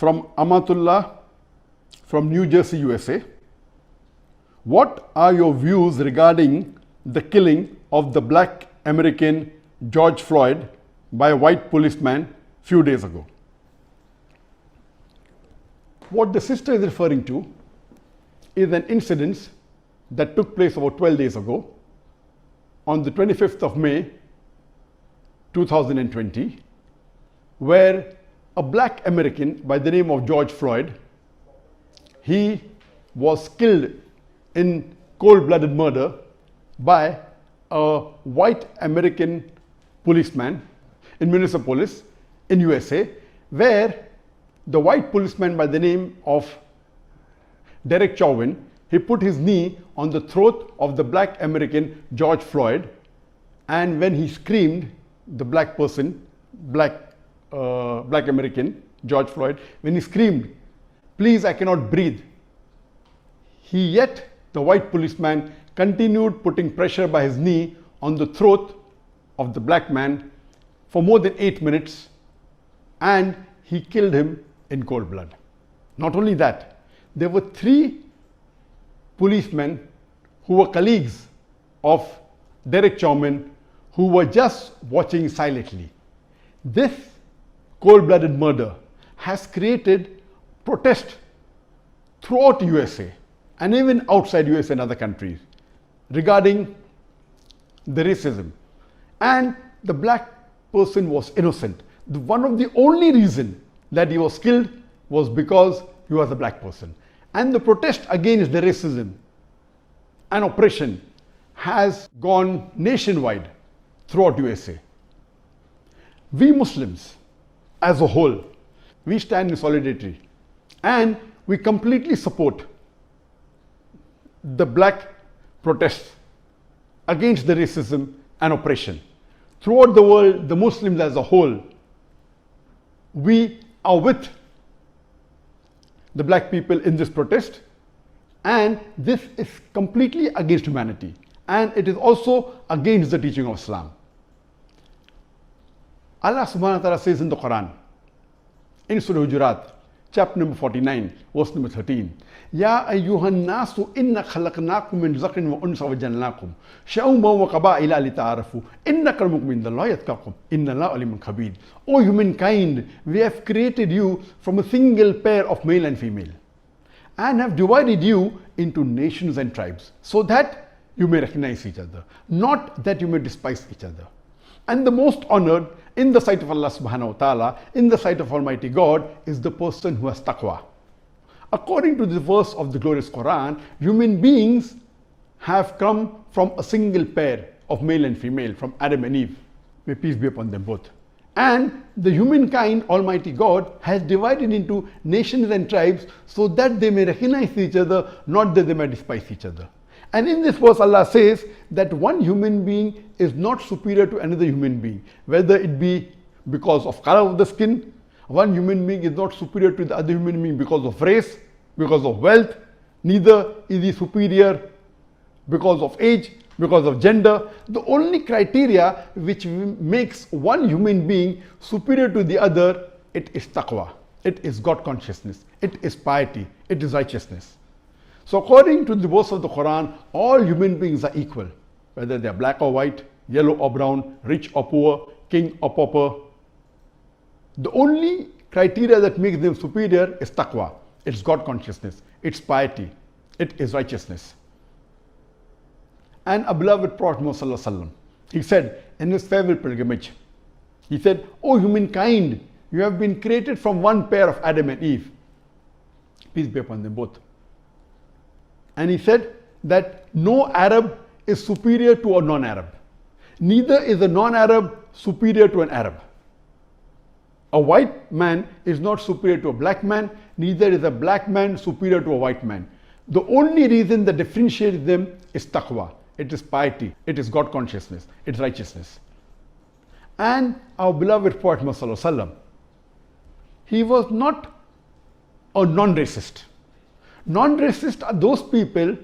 from Amatullah from New Jersey, USA. What are your views regarding the killing of the black American George Floyd by a white policeman few days ago? What the sister is referring to is an incident that took place about 12 days ago on the 25th of May 2020, where a black American by the name of George Floyd, he was killed in cold-blooded murder by a white American policeman in Minneapolis in USA, where the white policeman by the name of Derek Chauvin, he put his knee on the throat of the black American George Floyd, and when he screamed, the black person, black American George Floyd, when he screamed, "Please, I cannot breathe," yet the white policeman continued putting pressure by his knee on the throat of the black man for more than 8 minutes, and he killed him in cold blood. Not only that, there were 3 policemen who were colleagues of Derek Chauvin who were just watching silently. This cold-blooded murder has created protest throughout USA and even outside USA and other countries regarding the racism. And the black person was innocent. One of the only reason that he was killed was because he was a black person. And the protest against the racism and oppression has gone nationwide throughout USA. We Muslims as a whole, we stand in solidarity and we completely support the black protests against the racism and oppression. Throughout the world, the Muslims as a whole, we are with the black people in this protest, and this is completely against humanity, and it is also against the teaching of Islam. Allah subhanahu wa ta'ala says in the Quran, in Surah Hujurat, chapter number 49, verse number 13, Ya ayyuhan nasu inna khalaqnakum min zakrin wa unsa wa jannnakum sha'uban wa qaba'ila li ta'arafu inna akramakum indallahi atqakum inna Allaha alimun khabir. O humankind, we have created you from a single pair of male and female and have divided you into nations and tribes so that you may recognize each other, not that you may despise each other. And the most honored in the sight of Allah subhanahu wa ta'ala, in the sight of Almighty God, is the person who has taqwa. According to the verse of the glorious Quran, human beings have come from a single pair of male and female, from Adam and Eve, may peace be upon them both. And the humankind, Almighty God, has divided into nations and tribes so that they may recognize each other, not that they may despise each other. And in this verse, Allah says that one human being is not superior to another human being, whether it be because of color of the skin. One human being is not superior to the other human being because of race, because of wealth. Neither is he superior because of age, because of gender. The only criteria which makes one human being superior to the other, it is taqwa, it is God consciousness, it is piety, it is righteousness. So according to the verse of the Quran, all human beings are equal, whether they are black or white, yellow or brown, rich or poor, king or pauper. The only criteria that makes them superior is taqwa. It's God consciousness, it's piety, it is righteousness. And a beloved Prophet Muhammad, he said in his farewell pilgrimage, he said, O humankind, you have been created from one pair of Adam and Eve. Peace be upon them both. And he said that no Arab is superior to a non-Arab. Neither is a non-Arab superior to an Arab. A white man is not superior to a black man, neither is a black man superior to a white man. The only reason that differentiates them is taqwa. It is piety, it is God consciousness, it is righteousness. And our beloved Prophet Muhammad, he was not a non-racist. Non-racist are those people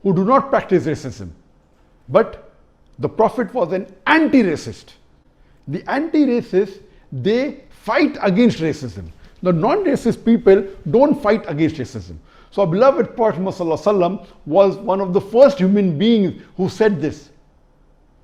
who do not practice racism. But the Prophet was an anti-racist. The anti-racists, they fight against racism. The non-racist people don't fight against racism. So our beloved Prophet Muhammad was one of the first human beings who said this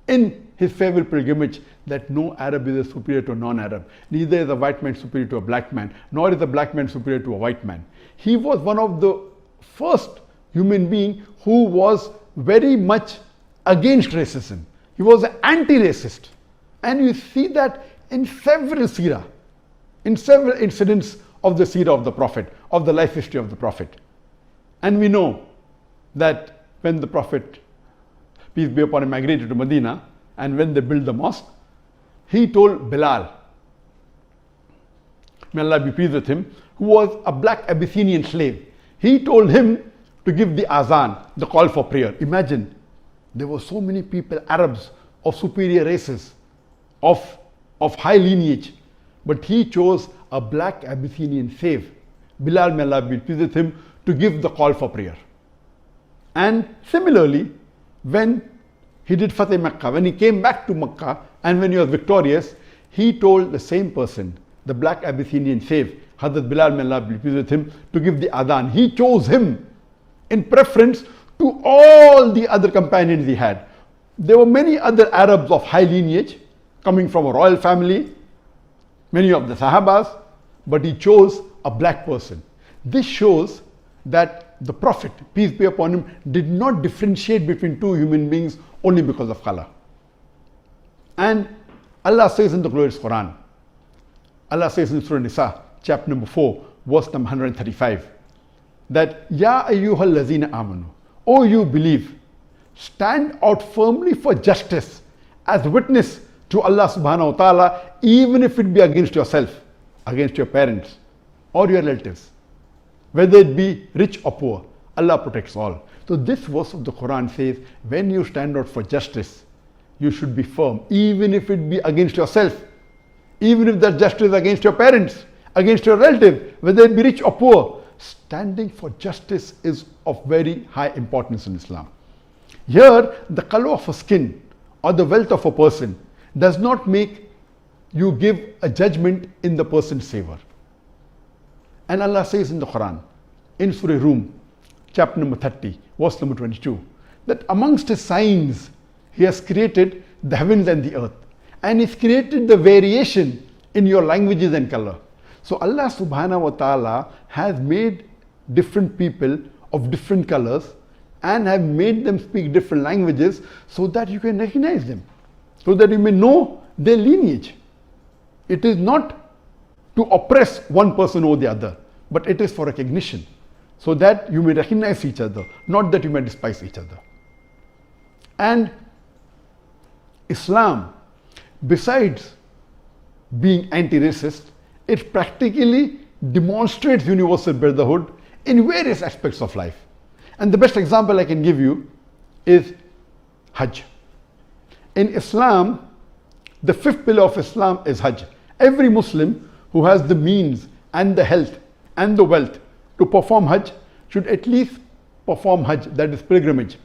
in his favorite pilgrimage, that no Arab is superior to a non-Arab. Neither is a white man superior to a black man, nor is a black man superior to a white man. He was one of the first human being who was very much against racism. He was an anti-racist. And you see that in several seerah, in several incidents of the seerah of the Prophet, of the life history of the Prophet. And we know that when the Prophet, peace be upon him, migrated to Medina, and when they built the mosque, he told Bilal, may Allah be pleased with him, who was a black Abyssinian slave. He told him to give the azan, the call for prayer. Imagine, there were so many people, Arabs of superior races, of high lineage, but he chose a black Abyssinian slave, Bilal, may Allah be pleased with him, to give the call for prayer. And similarly, when he did Fateh Makkah, when he came back to Makkah and when he was victorious, he told the same person, the black Abyssinian slave, Hazrat Bilal, may Allah be pleased with him, to give the adhan. He chose him in preference to all the other companions he had. There were many other Arabs of high lineage coming from a royal family, many of the Sahabas, but he chose a black person. This shows that the Prophet, peace be upon him, did not differentiate between two human beings only because of color. And Allah says in the glorious Quran, Allah says in Surah Nisa, chapter number 4, verse number 135, that Ya ayyuhal lazina amanu, O you believe, stand out firmly for justice as witness to Allah subhanahu wa ta'ala, even if it be against yourself, against your parents or your relatives, whether it be rich or poor. Allah protects all. So this verse of the Quran says, when you stand out for justice, you should be firm, even if it be against yourself, even if that justice is against your parents, against your relative, whether it be rich or poor. Standing for justice is of very high importance in Islam. Here, the color of a skin or the wealth of a person does not make you give a judgment in the person's favor. And Allah says in the Quran, in Surah Rum, chapter number 30, verse number 22, that amongst his signs, he has created the heavens and the earth, and he's created the variation in your languages and color. So Allah subhanahu wa ta'ala has made different people of different colors and have made them speak different languages so that you can recognize them, so that you may know their lineage. It is not to oppress one person over the other, but it is for recognition, so that you may recognize each other, not that you may despise each other. And Islam, besides being anti-racist, it practically demonstrates universal brotherhood in various aspects of life. And the best example I can give you is Hajj. In Islam, the fifth pillar of Islam is Hajj. Every Muslim who has the means and the health and the wealth to perform Hajj should at least perform Hajj, that is pilgrimage,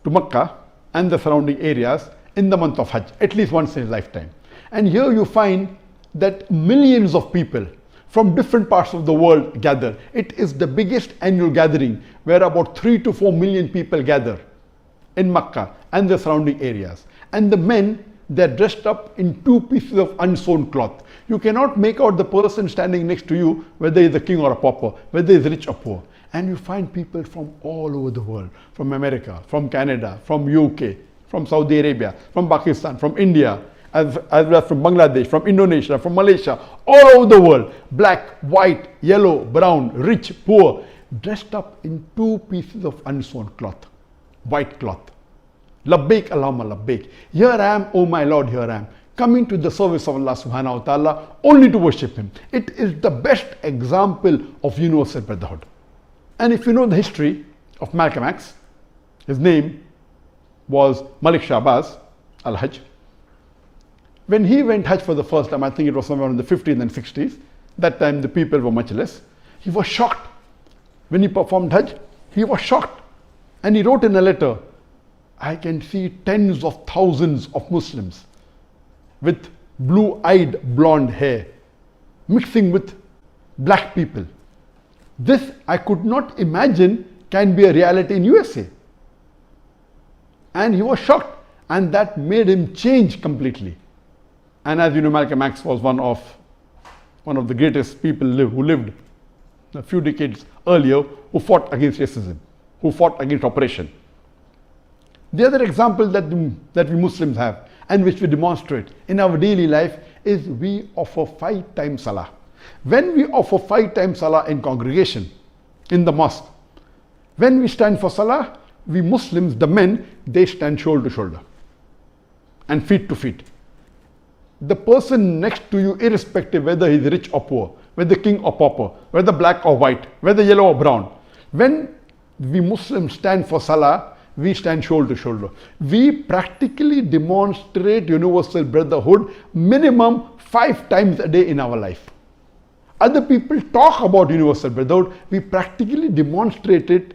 to Makkah and the surrounding areas in the month of Hajj, at least once in his lifetime. And here you find that millions of people from different parts of the world gather. It is the biggest annual gathering where about 3 to 4 million people gather in Makkah and the surrounding areas. And the men, they're dressed up in 2 pieces of unsewn cloth. You cannot make out the person standing next to you, whether he's a king or a pauper, whether he's rich or poor. And you find people from all over the world, from America, from Canada, from UK, from Saudi Arabia, from Pakistan, from India, as well as from Bangladesh, from Indonesia, from Malaysia, all over the world, black, white, yellow, brown, rich, poor, dressed up in 2 pieces of unsewn cloth, white cloth. Labbaik Allahumma labbaik. Here I am, O my Lord, here I am, coming to the service of Allah subhanahu wa ta'ala only to worship Him. It is the best example of universal brotherhood. And if you know the history of Malcolm X, his name was Malik Shahbaz al-Hajj. When he went Hajj for the first time, I think it was somewhere in the 50s and 60s, that time the people were much less, he was shocked. When he performed Hajj, he was shocked. And he wrote in a letter, I can see tens of thousands of Muslims with blue-eyed blonde hair, mixing with black people. This I could not imagine can be a reality in USA. And he was shocked, and that made him change completely. And as you know, Malcolm X was one of the greatest people who lived a few decades earlier, who fought against racism, who fought against oppression. The other example that we Muslims have, and which we demonstrate in our daily life, is we offer 5 times salah. When we offer 5 times salah in congregation, in the mosque, when we stand for salah, we Muslims, the men, they stand shoulder to shoulder and feet to feet. The person next to you, irrespective whether he's rich or poor, whether king or pauper, whether black or white, whether yellow or brown, when we Muslims stand for salah, we stand shoulder to shoulder. We practically demonstrate universal brotherhood minimum 5 times a day in our life. Other people talk about universal brotherhood. We practically demonstrate it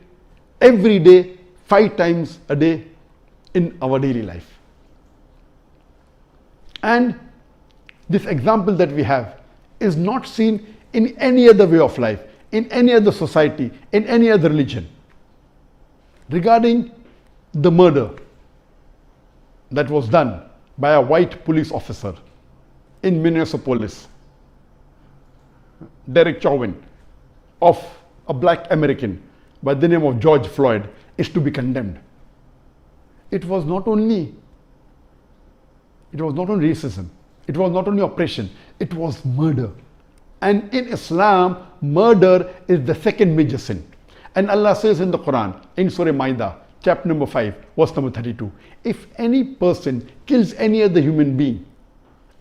every day, 5 times a day in our daily life. And this example that we have is not seen in any other way of life, in any other society, in any other religion. Regarding the murder that was done by a white police officer in Minneapolis, Derek Chauvin, of a black American by the name of George Floyd, is to be condemned. It was not only racism, it was not only oppression, it was murder. And in Islam, murder is the second major sin. And Allah says in the Quran, in Surah Maida, chapter number 5, verse number 32, if any person kills any other human being,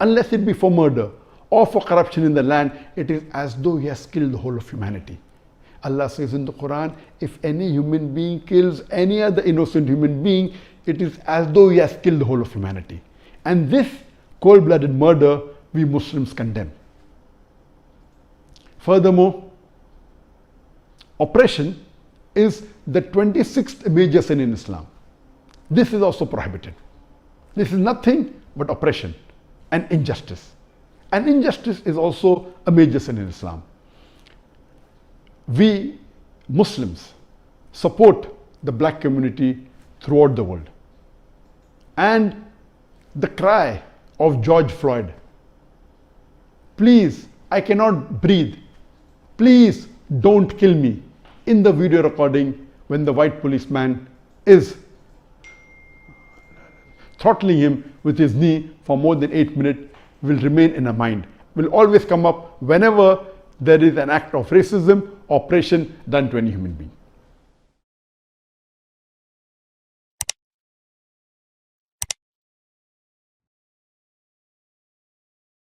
unless it be for murder or for corruption in the land, it is as though he has killed the whole of humanity. Allah says in the Quran, if any human being kills any other innocent human being, it is as though he has killed the whole of humanity. And this cold-blooded murder we Muslims condemn. Furthermore, oppression is the 26th major sin in Islam. This is also prohibited. This is nothing but oppression and injustice. And injustice is also a major sin in Islam. We Muslims support the black community throughout the world. And the cry of George Floyd, please, I cannot breathe, please don't kill me, in the video recording when the white policeman is throttling him with his knee for more than 8 minutes, will remain in our mind, will always come up whenever there is an act of racism, oppression done to any human being.